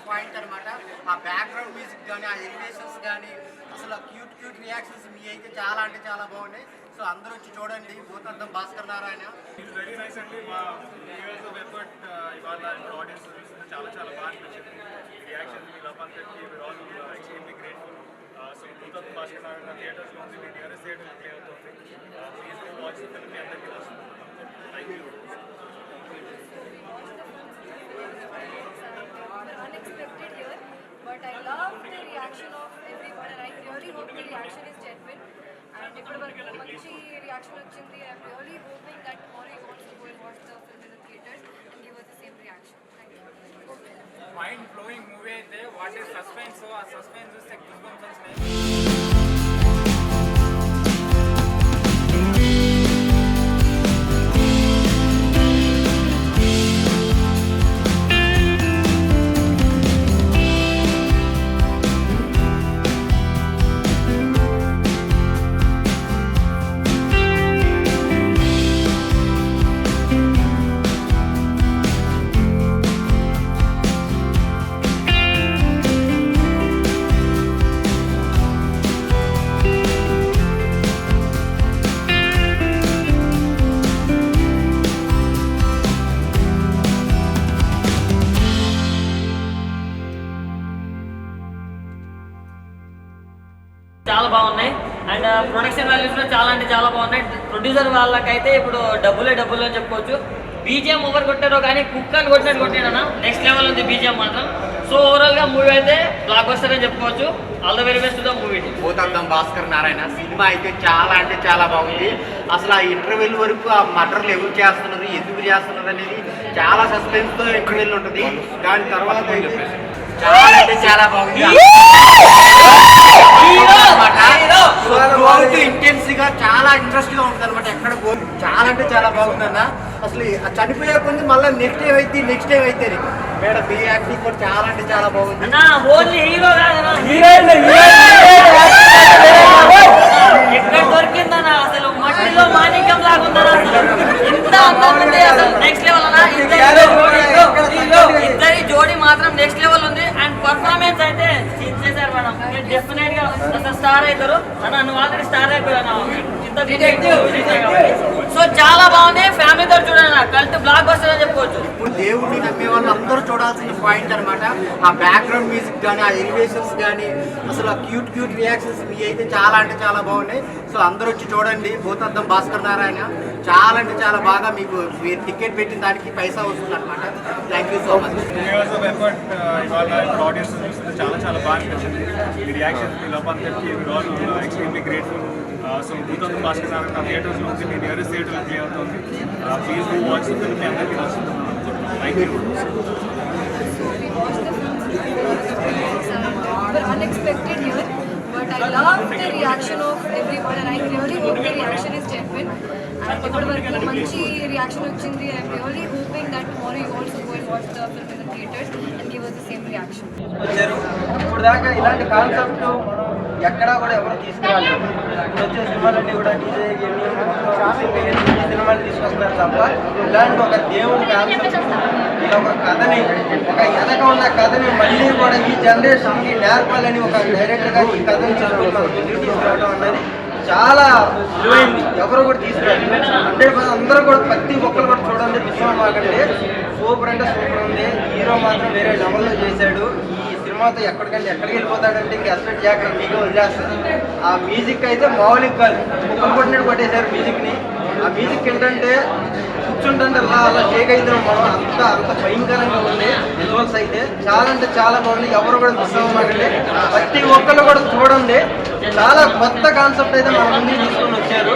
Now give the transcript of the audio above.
Point అనమాట. ఆ background music కానీ, ఆ ఎలివేషన్స్ కానీ, అసలు క్యూట్ క్యూట్ రియాక్షన్స్ మీ అయితే చాలా అంటే చాలా బాగున్నాయి. సో అందరూ వచ్చి చూడండి. భూతద్దం భాస్కర్ నారాయణ. వెరీ నైస్ అండి. మా ఇయర్స్ ఆఫ్ ఎఫర్ట్ ఇవాళ ఆడియన్స్ చాలా చాలా బాగా అనిపించింది. రియాక్షన్ మీ లపాంతకి all extremely grateful. So Bhoothaddam Bhaskar Narayana థియేటర్స్లో ఉంది, మీ నియరెస్ట్ థియేటర్ ప్లే అవుతుంది. Please watch the film. మీ అందరికీ వస్తుంది. Thank you. Unexpected here, but I love the reaction of everyone and I really hope the reaction is genuine and if manchi reaction vachindi. I'm really hoping that tomorrow you also go and watch the film in the theaters and give us the same reaction. Thank you. Mind blowing movie aithe what is suspense, so a suspense చూస్తే goosebumps వస్తాయి. చాలా బాగున్నాయి and production values కూడా చాలా అంటే చాలా బాగున్నాయి. Producer వాళ్ళకైతే ఇప్పుడు డబ్బులే డబ్బులు అని చెప్పుకోవచ్చు. బీజిఎం ఓవర్ కొట్టారో కానీ కుక్కని కొట్టినట్టు కొట్టాడన్నా. నెక్స్ట్ లెవెల్ ఉంది బీజిఎం మాత్రం. సో ఓవరాల్ గా మూవీ అయితే బ్లాక్ బస్టర్ అని చెప్పుకోవచ్చు. All the very best the movie. Bhoothaddam Bhaskar Narayana cinema అయితే చాలా అంటే చాలా బాగుంది. అసలు ఆ ఇంటర్వెల్ వరకు ఆ మటర్లు ఎవరు చేస్తున్నది, ఎందుకు చేస్తున్నది అనేది చాలా సస్పెన్స్ తో ఇంటర్వెల్ ఉంటుంది. దాని తర్వాత చాలా అంటే చాలా బాగుంది. ఇంటెన్స్ గా చాలా ఇంట్రెస్ట్ గా ఉంటుంది అనమాట. ఎక్కడ చాలా అంటే చాలా బాగుందన్న. అసలు చనిపోయే కొంచెం మళ్ళీ నెక్స్ట్ టైం అయితే మేడం మీ యాక్టింగ్ కూడా చాలా అంటే చాలా బాగుంది. ఎక్కడ దొరికిందన్నా అసలు మట్టిలో మాణిక్యం లాగా ఉందన్నా. ఎంత నెక్స్ట్ లెవెల్ అన్నా. ఇద్దరి జోడీ మాత్రం నెక్స్ట్ లెవెల్ ఉంది అండ్ పర్ఫార్మెన్స్ అయితే చేశారు మేడం. డెఫినెట్ గా అసలు స్టార్ అవుతారు అన్న. నువ్వు ఆల్రెడీ స్టార్ అయిపోయావు. సో చాలా బాగుంది. ఫ్యామిలీతో చూడండి. కల్ట్ బ్లాక్ బస్టర్ అని చెప్పుకోవచ్చు. ఇప్పుడు దేవుడిని నమ్మే వాళ్ళు అందరూ చూడాల్సిన పాయింట్ అనమాట. ఆ బ్యాక్గ్రౌండ్ మ్యూజిక్ కానీ, ఆ ఎలివేషన్స్ కానీ, అసలు ఆ క్యూట్ క్యూట్ రియాక్షన్స్ మీ అయితే చాలా అంటే చాలా బాగున్నాయి. సో అందరూ వచ్చి చూడండి. భూతద్దం భాస్కర్ నారాయణ చాలా అంటే చాలా బాగా మీకు మీరు టికెట్ పెట్టిన దానికి పైసా వస్తుంది అనమాట. Thank you so much. Years of effort ఇవాళ ఆడియన్స్ చాలా చాలా బాగా అనిపించింది. మీ రియాక్షన్ మీ లపాంతకి all extremely grateful. So Bhoothaddam Bhaskar Narayana థియేటర్స్లో ఉంది, మీ నియరెస్ట్ థియేటర్ ప్లే అవుతుంది. Please watch the film. మీ అందరికీ వస్తుంది. Thank you. We're unexpected here, but I love the reaction of everyone and I really hope the reaction is genuine and if manchi reaction vachindi. I'm really hoping that tomorrow you also go and watch the film in the theaters and give us the same reaction. ఇప్పుడు దాకా ఇలాంటి concept ఎక్కడా కూడా ఎవరు తీసుకురాలేదు. ఇప్పుడు వచ్చే సినిమాలన్నీ కూడా డీజే సినిమాలు తీసుకొస్తున్నారు తప్ప ఇలాంటి ఒక దేవుని కాన్సెప్ట్, ఇలా ఒక కథని, ఒక వెనక ఉన్న కథని మళ్ళీ కూడా ఈ జనరేషన్కి నేర్పాలని ఒక డైరెక్టర్గా ఈ కథని చదువుకుని మన ముందుకు తీసుకురావడం అనేది చాలా విలువైంది. ఎవరు కూడా తీసుకురాలి. 100% అందరూ కూడా ప్రతి ఒక్కరు కూడా చూడండి. విషయం మాకండి సూపర్ అంటే సూపర్ ఉంది. హీరో మాత్రం వేరే లెవెల్లో చేశాడు. ఈ సినిమాతో ఎక్కడికి వెళ్ళిపోతాడంటే ఇంక ఎస్పెక్ట్ చేయకుండా మీకు వదిలేస్తుంది. ఆ మ్యూజిక్ అయితే మామూలుగా కాదు. ముక్కలు కొట్టినట్టు కొట్టేశారు మ్యూజిక్ని. ఆ మ్యూజిక్ ఏంటంటే కూర్చుంటుంటే అలా షేక్ అవుతున్నాం మనం. అంత భయంకరంగా ఉంది. విజువల్స్ అయితే చాలా అంటే చాలా బాగుంది. ఎవరు కూడా మిస్ అవ్వమాకండి. ప్రతి ఒక్కరు కూడా చూడండి. చాలా కొత్త కాన్సెప్ట్ అయితే మన ముందు తీసుకొని వచ్చారు.